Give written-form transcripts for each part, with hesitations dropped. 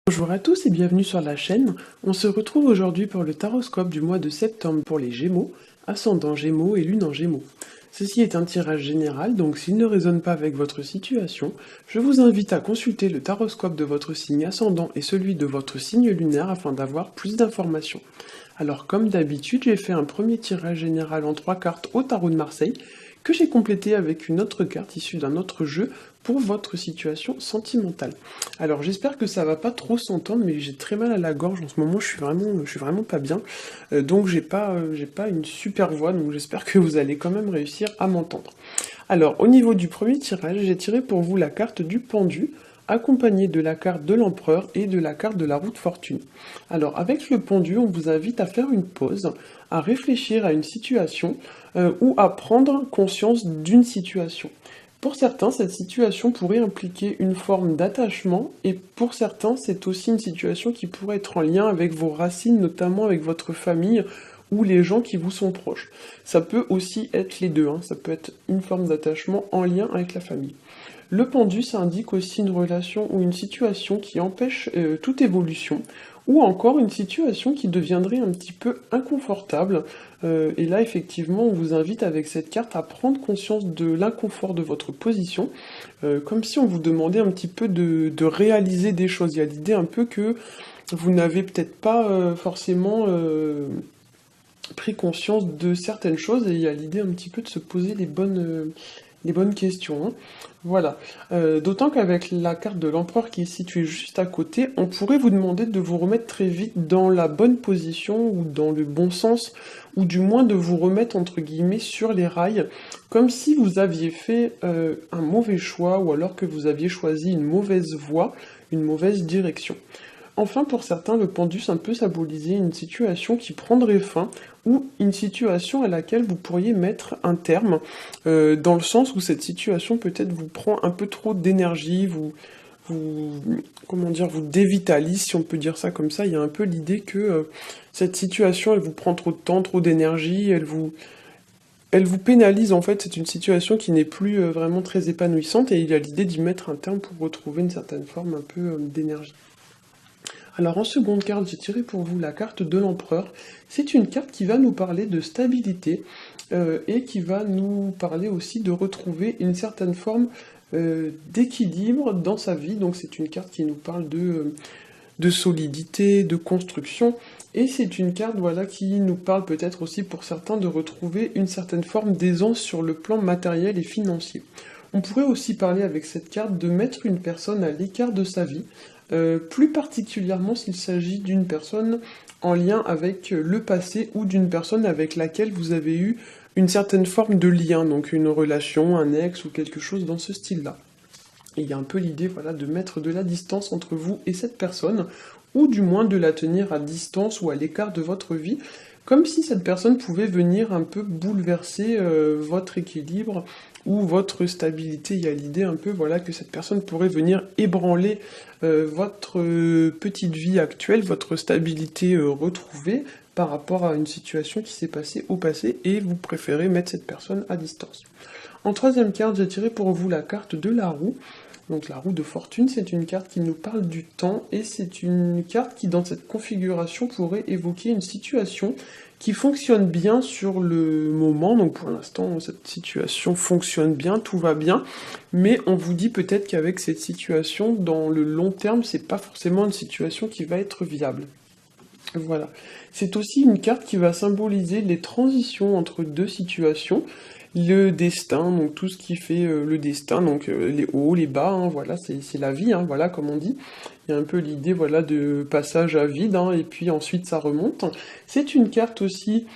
Bonjour à tous et bienvenue sur la chaîne. On se retrouve aujourd'hui pour le taroscope du mois de septembre pour les Gémeaux, ascendant Gémeaux et lune en Gémeaux. Ceci est un tirage général, donc s'il ne résonne pas avec votre situation, je vous invite à consulter le taroscope de votre signe ascendant et celui de votre signe lunaire afin d'avoir plus d'informations. Alors comme d'habitude, j'ai fait un premier tirage général en 3 cartes au tarot de Marseille, que j'ai complété avec une autre carte issue d'un autre jeu pour votre situation sentimentale. Alors j'espère que ça va pas trop s'entendre, mais j'ai très mal à la gorge en ce moment, je suis vraiment pas bien, donc j'ai pas une super voix, donc j'espère que vous allez quand même réussir à m'entendre. Alors au niveau du premier tirage, j'ai tiré pour vous la carte du pendu, accompagnée de la carte de l'empereur et de la carte de la roue de fortune. Alors avec le pendu, on vous invite à faire une pause, à réfléchir à une situation ou à prendre conscience d'une situation. Pour certains, cette situation pourrait impliquer une forme d'attachement, et pour certains, c'est aussi une situation qui pourrait être en lien avec vos racines, notamment avec votre famille ou les gens qui vous sont proches. Ça peut aussi être les deux, ça peut être une forme d'attachement en lien avec la famille. Le pendu, ça indique aussi une relation ou une situation qui empêche toute évolution, ou encore une situation qui deviendrait un petit peu inconfortable. Et là, effectivement, on vous invite avec cette carte à prendre conscience de l'inconfort de votre position, comme si on vous demandait un petit peu de réaliser des choses. Il y a l'idée un peu que vous n'avez peut-être pas forcément pris conscience de certaines choses, et il y a l'idée un petit peu de se poser les bonnes questions. Voilà. D'autant qu'avec la carte de l'empereur qui est située juste à côté, on pourrait vous demander de vous remettre très vite dans la bonne position ou dans le bon sens, ou du moins de vous remettre entre guillemets sur les rails, comme si vous aviez fait un mauvais choix ou alors que vous aviez choisi une mauvaise voie, une mauvaise direction. Enfin, pour certains, le pendu, ça peut symboliser une situation qui prendrait fin ou une situation à laquelle vous pourriez mettre un terme, dans le sens où cette situation peut-être vous prend un peu trop d'énergie, comment dire, vous dévitalise, si on peut dire ça comme ça. Il y a un peu l'idée que cette situation, elle vous prend trop de temps, trop d'énergie, elle vous pénalise en fait. C'est une situation qui n'est plus vraiment très épanouissante, et il y a l'idée d'y mettre un terme pour retrouver une certaine forme un peu d'énergie. Alors en seconde carte, j'ai tiré pour vous la carte de l'empereur. C'est une carte qui va nous parler de stabilité et qui va nous parler aussi de retrouver une certaine forme d'équilibre dans sa vie. Donc c'est une carte qui nous parle de solidité, de construction. Et c'est une carte voilà, qui nous parle peut-être aussi pour certains de retrouver une certaine forme d'aisance sur le plan matériel et financier. On pourrait aussi parler avec cette carte de mettre une personne à l'écart de sa vie, plus particulièrement s'il s'agit d'une personne en lien avec le passé ou d'une personne avec laquelle vous avez eu une certaine forme de lien, donc une relation, un ex ou quelque chose dans ce style-là. Et il y a un peu l'idée voilà, de mettre de la distance entre vous et cette personne, ou du moins de la tenir à distance ou à l'écart de votre vie, comme si cette personne pouvait venir un peu bouleverser votre équilibre ou votre stabilité. Il y a l'idée un peu voilà, que cette personne pourrait venir ébranler votre petite vie actuelle, votre stabilité retrouvée par rapport à une situation qui s'est passée au passé, et vous préférez mettre cette personne à distance. En troisième carte, j'ai tiré pour vous la carte de la roue. Donc la roue de fortune, c'est une carte qui nous parle du temps, et c'est une carte qui, dans cette configuration, pourrait évoquer une situation qui fonctionne bien sur le moment. Donc pour l'instant, cette situation fonctionne bien, tout va bien, mais on vous dit peut-être qu'avec cette situation, dans le long terme, c'est pas forcément une situation qui va être viable. Voilà. C'est aussi une carte qui va symboliser les transitions entre deux situations, le destin, donc tout ce qui fait le destin, donc les hauts, les bas, voilà, c'est la vie, voilà, comme on dit. Il y a un peu l'idée, voilà, de passage à vide, et puis ensuite ça remonte. C'est une carte aussi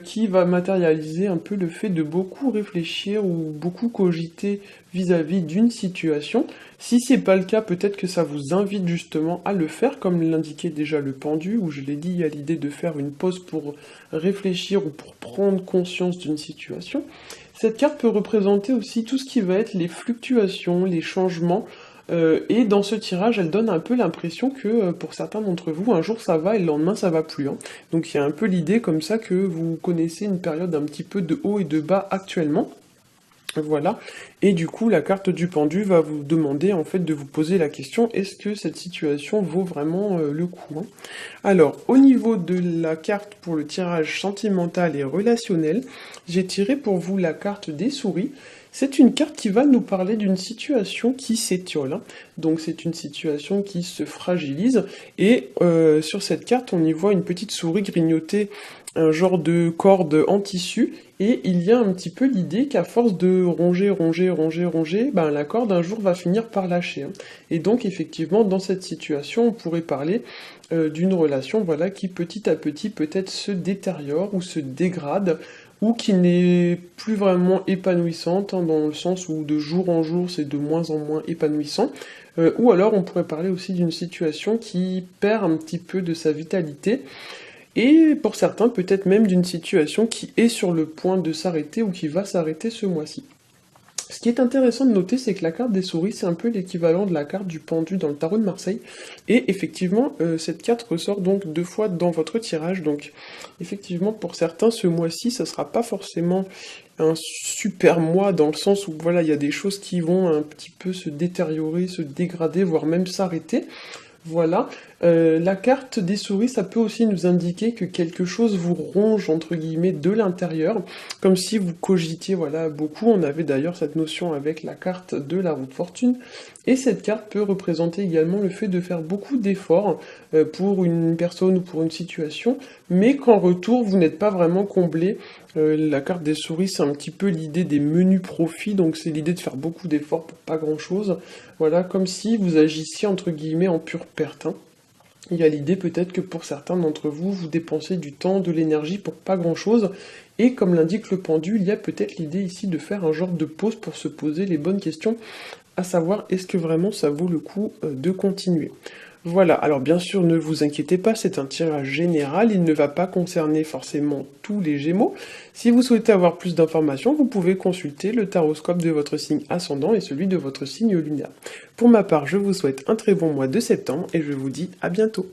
qui va matérialiser un peu le fait de beaucoup réfléchir ou beaucoup cogiter vis-à-vis d'une situation. Si c'est pas le cas, peut-être que ça vous invite justement à le faire, comme l'indiquait déjà le pendu, où je l'ai dit, il y a l'idée de faire une pause pour réfléchir ou pour prendre conscience d'une situation. Cette carte peut représenter aussi tout ce qui va être les fluctuations, les changements, et dans ce tirage, elle donne un peu l'impression que pour certains d'entre vous, un jour ça va et le lendemain ça va plus. Donc il y a un peu l'idée comme ça que vous connaissez une période un petit peu de haut et de bas actuellement. Voilà, et du coup la carte du pendu va vous demander en fait de vous poser la question, est-ce que cette situation vaut vraiment le coup, hein? Alors, au niveau de la carte pour le tirage sentimental et relationnel, j'ai tiré pour vous la carte des souris. C'est une carte qui va nous parler d'une situation qui s'étiole, hein. Donc c'est une situation qui se fragilise, et sur cette carte on y voit une petite souris grignoter un genre de corde en tissu, et il y a un petit peu l'idée qu'à force de ronger, ronger, ronger, ronger, ben, la corde un jour va finir par lâcher, hein. Et donc effectivement dans cette situation on pourrait parler d'une relation, voilà, qui petit à petit peut-être se détériore ou se dégrade, ou qui n'est plus vraiment épanouissante, hein, dans le sens où de jour en jour c'est de moins en moins épanouissant. Ou alors on pourrait parler aussi d'une situation qui perd un petit peu de sa vitalité, et pour certains peut-être même d'une situation qui est sur le point de s'arrêter ou qui va s'arrêter ce mois-ci. Ce qui est intéressant de noter, c'est que la carte des souris, c'est un peu l'équivalent de la carte du pendu dans le tarot de Marseille. Et effectivement, cette carte ressort donc 2 fois dans votre tirage. Donc effectivement, pour certains, ce mois-ci, ça sera pas forcément un super mois, dans le sens où voilà, il y a des choses qui vont un petit peu se détériorer, se dégrader, voire même s'arrêter. Voilà, la carte des souris, ça peut aussi nous indiquer que quelque chose vous ronge, entre guillemets, de l'intérieur, comme si vous cogitiez, voilà, beaucoup. On avait d'ailleurs cette notion avec la carte de la roue de fortune, et cette carte peut représenter également le fait de faire beaucoup d'efforts pour une personne ou pour une situation, mais qu'en retour, vous n'êtes pas vraiment comblé. La carte des souris, c'est un petit peu l'idée des menus profits, donc c'est l'idée de faire beaucoup d'efforts pour pas grand-chose. Voilà, comme si vous agissiez, entre guillemets, en pure perte, hein. Il y a l'idée peut-être que pour certains d'entre vous, vous dépensez du temps, de l'énergie pour pas grand-chose, et comme l'indique le pendule, il y a peut-être l'idée ici de faire un genre de pause pour se poser les bonnes questions, à savoir est-ce que vraiment ça vaut le coup de continuer. Voilà, alors bien sûr ne vous inquiétez pas, c'est un tirage général, il ne va pas concerner forcément tous les Gémeaux. Si vous souhaitez avoir plus d'informations, vous pouvez consulter le taroscope de votre signe ascendant et celui de votre signe lunaire. Pour ma part, je vous souhaite un très bon mois de septembre et je vous dis à bientôt.